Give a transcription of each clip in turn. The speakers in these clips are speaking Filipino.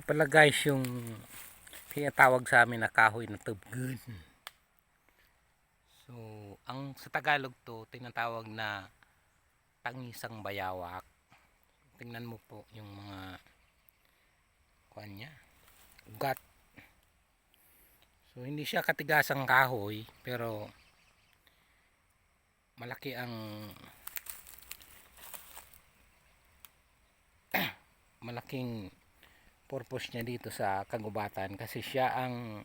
Pala guys, yung tinatawag sa amin na kahoy na tubgun. So, ang sa Tagalog to tinatawag na tangisang bayawak. Tingnan mo po yung mga kuan niya, ugat. So, hindi siya katigasang kahoy, pero malaki ang malaking purpose niya dito sa kagubatan kasi siya ang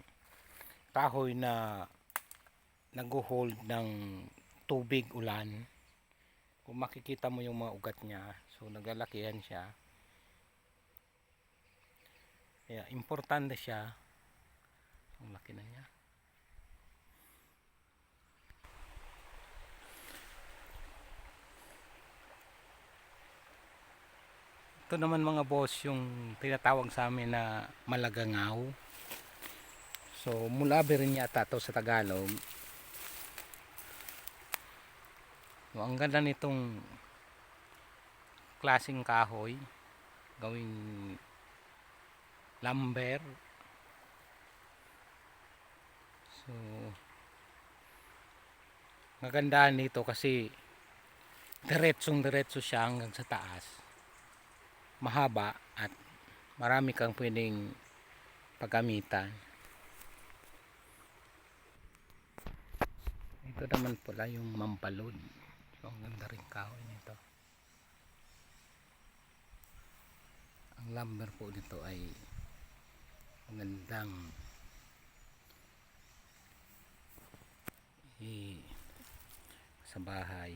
kahoy na nag-hold ng tubig ulan. Kung makikita mo yung mga ugat niya, so naglalakihan siya. Kaya importante siya. Ang laki na niya. Ito naman mga boss yung tinatawag sa amin na malagangaw. So mulabi rin yata ito sa Tagalog. So, ang ganda nitong klaseng kahoy gawing lumber. So magandaan nito kasi diretso siya hanggang sa taas, mahaba at marami kang pwedeng paggamitan. Ito naman pala yung mampalod. So, ang ganda rin kahoy nito. Ang lumber po nito ay magandang sa bahay.